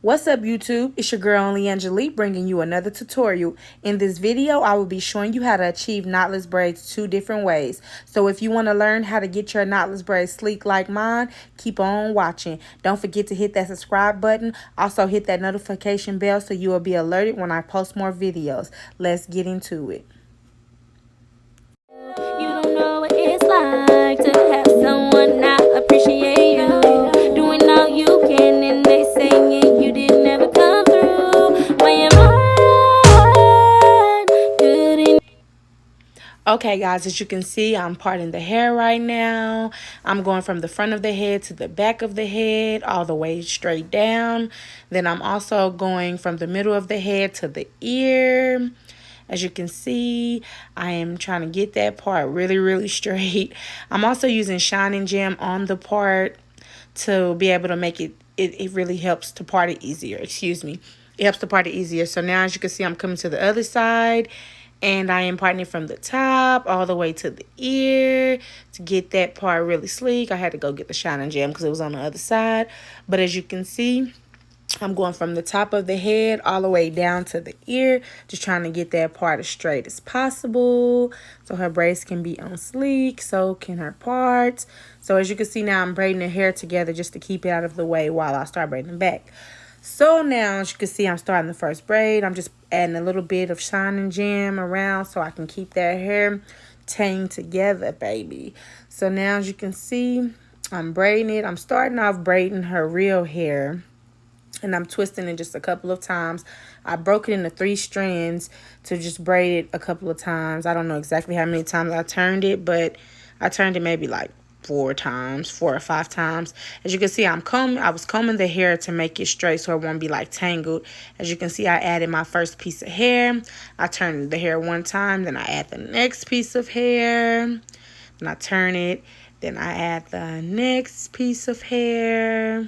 What's up YouTube? It's your girl only Angelique bringing you another tutorial. In this video, I will be showing you how to achieve knotless braids 2 different ways. So if you want to learn how to get your knotless braids sleek like mine, keep on watching. Don't forget to hit that subscribe button. Also hit that notification bell so you will be alerted when I post more videos. Let's get into it. You don't know what it's like to have someone not appreciate you. Doing all you can and they saying you didn't ever come through. When your mind couldn't. Okay guys, as you can see, I'm parting the hair right now. I'm going from the front of the head to the back of the head, all the way straight down. Then I'm also going from the middle of the head to the ear. As you can see, I am trying to get that part really straight. I'm also using shining gem on the part to be able to make it really helps to part it easier. Excuse me. It helps to part it easier. So now as you can see, I'm coming to the other side and I am parting it from the top all the way to the ear to get that part really sleek. I had to go get the shining gem because it was on the other side. But as you can see, I'm going from the top of the head all the way down to the ear, just trying to get that part as straight as possible so her braids can be on sleek, so can her parts. So as you can see now, I'm braiding the hair together just to keep it out of the way while I start braiding back. So now, as you can see, I'm starting the first braid. I'm just adding a little bit of shining gem around so I can keep that hair tamed together, baby. So now, as you can see, I'm braiding it. I'm starting off braiding her real hair, and I'm twisting it just a couple of times. I broke it into 3 strands to just braid it a couple of times. I don't know exactly how many times I turned it, but I turned it maybe like 4 or 5 times. As you can see, I was combing the hair to make it straight so it won't be like tangled. As you can see, I added my first piece of hair. I turned the hair 1 time, then I add the next piece of hair. Then I turn it, then I add the next piece of hair.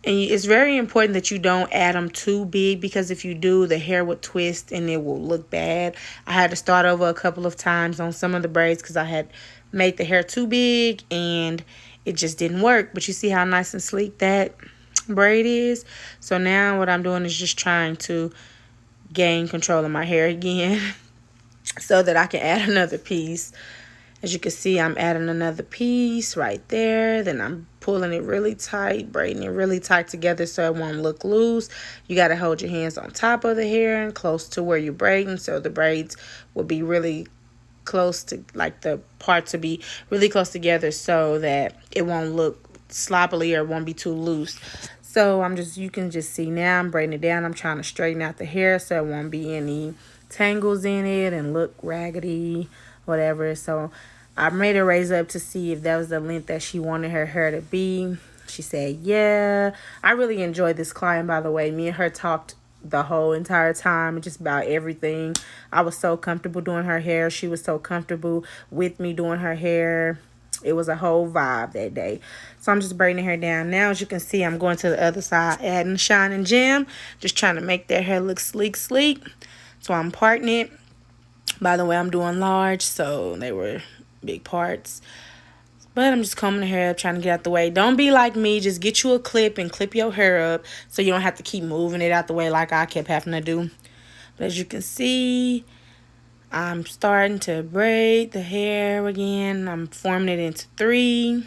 And it's very important that you don't add them too big, because if you do, the hair will twist and it will look bad. I had to start over a couple of times on some of the braids because I had made the hair too big and it just didn't work. But you see how nice and sleek that braid is? So now what I'm doing is just trying to gain control of my hair again so that I can add another piece. As you can see, I'm adding another piece right there. Then I'm pulling it really tight, braiding it really tight together so it won't look loose. You got to hold your hands on top of the hair and close to where you're braiding, so the braids will be really close to, like the parts will be really close together so that it won't look sloppily or won't be too loose. So you can just see now I'm braiding it down. I'm trying to straighten out the hair so it won't be any tangles in it and look raggedy, whatever. So I made her raise up to see if that was the length that she wanted her hair to be. She said, yeah. I really enjoyed this client, by the way. Me and her talked the whole entire time, just about everything. I was so comfortable doing her hair. She was so comfortable with me doing her hair. It was a whole vibe that day. So I'm just braiding her down. Now, as you can see, I'm going to the other side, adding shining gem, just trying to make that hair look sleek. So I'm parting it. By the way, I'm doing large, so they were big parts. But I'm just combing the hair up, trying to get out the way. Don't be like me. Just get you a clip and clip your hair up so you don't have to keep moving it out the way like I kept having to do. But as you can see, I'm starting to braid the hair again. I'm forming it into 3.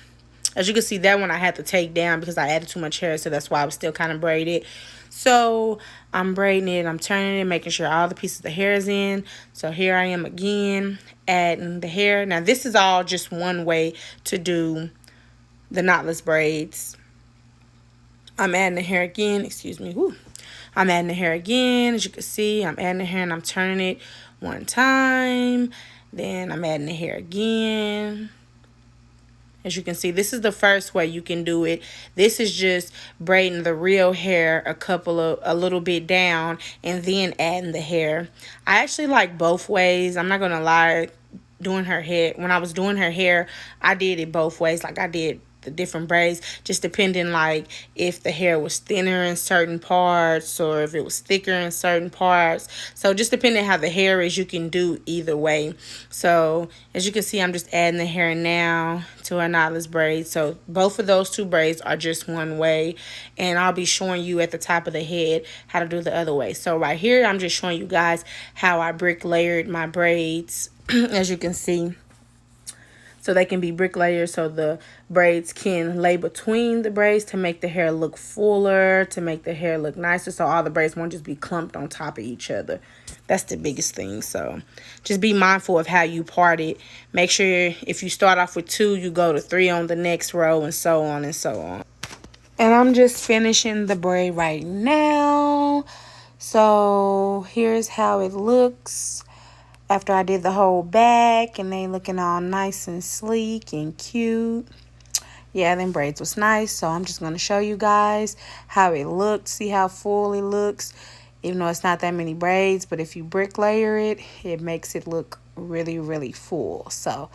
As you can see, that one I had to take down because I added too much hair, so that's why I was still kind of braided. So I'm braiding it, I'm turning it, making sure all the pieces of the hair is in. So here I am again, adding the hair. Now this is all just one way to do the knotless braids. I'm adding the hair again, excuse me. Woo. I'm adding the hair again. As you can see, I'm adding the hair and I'm turning it 1 time. Then I'm adding the hair again. As you can see, this is the first way you can do it. This is just braiding the real hair a little bit down and then adding the hair. I actually like both ways. I'm not gonna lie. Doing her hair, when I was doing her hair, I did it both ways. Like I did the different braids, just depending like if the hair was thinner in certain parts or if it was thicker in certain parts. So just depending how the hair is, you can do either way. So as you can see, I'm just adding the hair now to our knotless braids. So both of those two braids are just one way, and I'll be showing you at the top of the head how to do the other way. So right here, I'm just showing you guys how I brick layered my braids as you can see, so they can be brick layers, so the braids can lay between the braids to make the hair look fuller, to make the hair look nicer, so all the braids won't just be clumped on top of each other. That's the biggest thing. So just be mindful of how you part it. Make sure if you start off with 2, you go to 3 on the next row, and so on and so on. And I'm just finishing the braid right now. So here's how it looks after I did the whole back, and they looking all nice and sleek and cute. Yeah, them braids was nice. So I'm just going to show you guys how it looked. See how full it looks, even though it's not that many braids. But if you brick layer it, it makes it look really, really full. So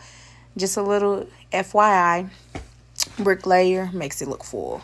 just a little FYI, brick layer makes it look full.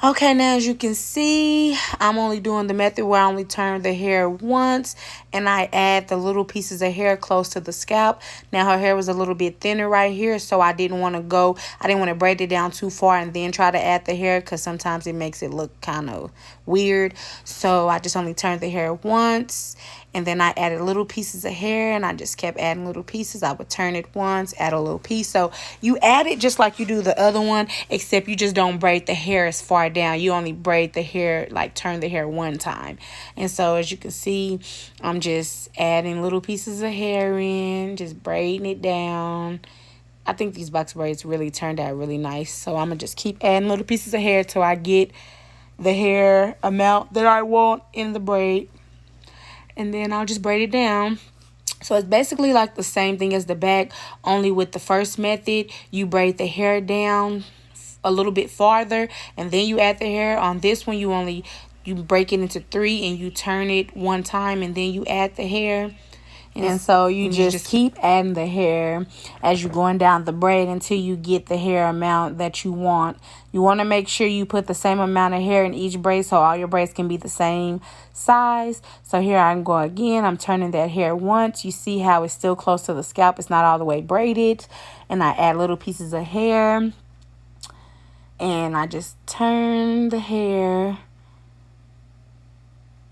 Okay, now as you can see, I'm only doing the method where I only turn the hair once and I add the little pieces of hair close to the scalp. Now her hair was a little bit thinner right here, so I didn't want to braid it down too far and then try to add the hair, because sometimes it makes it look kind of weird. So I just only turned the hair once, and then I added little pieces of hair, and I just kept adding little pieces. I would turn it once, add a little piece. So you add it just like you do the other one, except you just don't braid the hair as far down. You only braid the hair, like turn the hair one time. And so as you can see, I'm just adding little pieces of hair in, just braiding it down. I think these box braids really turned out really nice. So I'm going to just keep adding little pieces of hair till I get the hair amount that I want in the braid. And then I'll just braid it down. So it's basically like the same thing as the back, only with the first method, you braid the hair down a little bit farther and then you add the hair. On this one, you break it into 3 and you turn it one time and then you add the hair. And so you just keep adding the hair as you're going down the braid until you get the hair amount that you want. You want to make sure you put the same amount of hair in each braid so all your braids can be the same size. So here I go again. I'm turning that hair once. You see how it's still close to the scalp. It's not all the way braided. And I add little pieces of hair. And I just turn the hair.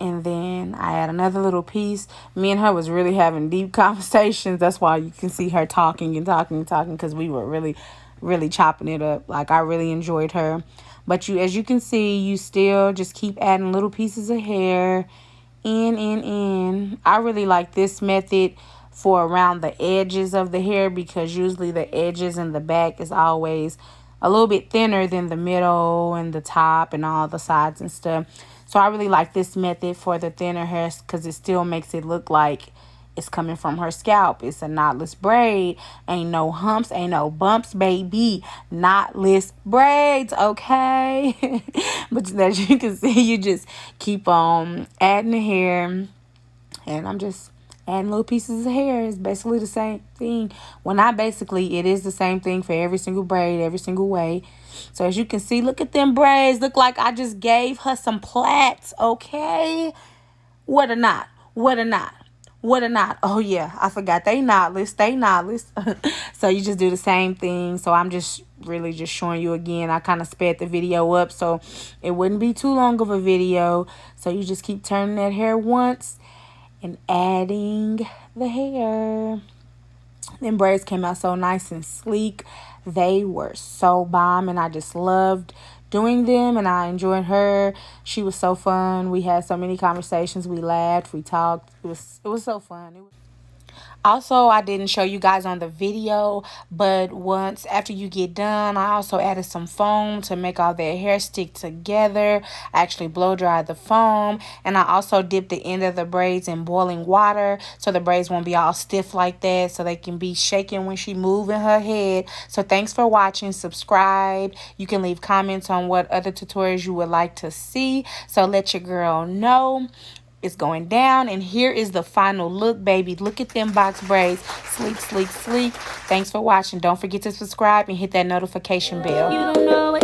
And then I add another little piece. Me and her was really having deep conversations. That's why you can see her talking and talking and talking, because we were really, really chopping it up. Like, I really enjoyed her. But as you can see, you still just keep adding little pieces of hair in. I really like this method for around the edges of the hair, because usually the edges and the back is always a little bit thinner than the middle and the top and all the sides and stuff. So I really like this method for the thinner hair, because it still makes it look like it's coming from her scalp. It's a knotless braid. Ain't no humps, ain't no bumps, baby. Knotless braids, okay? But as you can see, you just keep on adding the hair. And I'm just adding little pieces of hair. It's basically the same thing. Well, not basically. It is the same thing for every single braid, every single way. So as you can see, look at them braids. Look like I just gave her some plaits, okay? What a knot. What a knot. What a knot. Oh, yeah. I forgot. They knotless. They knotless. So you just do the same thing. So I'm just really just showing you again. I kind of sped the video up so it wouldn't be too long of a video. So you just keep turning that hair once and adding the hair. Them braids came out so nice and sleek. They were so bomb, and I just loved doing them, and I enjoyed her. She was so fun. We had so many conversations. We laughed. We talked. It was so fun. Also, I didn't show you guys on the video, but once after you get done, I also added some foam to make all their hair stick together. I actually blow dried the foam, and I also dipped the end of the braids in boiling water so the braids won't be all stiff like that, so they can be shaking when she moving her head. So thanks for watching. Subscribe. You can leave comments on what other tutorials you would like to see, so let your girl know. It's going down, and here is the final look, baby. Look at them box braids. Sleek, sleek, sleek. Thanks for watching. Don't forget to subscribe and hit that notification bell. You don't know what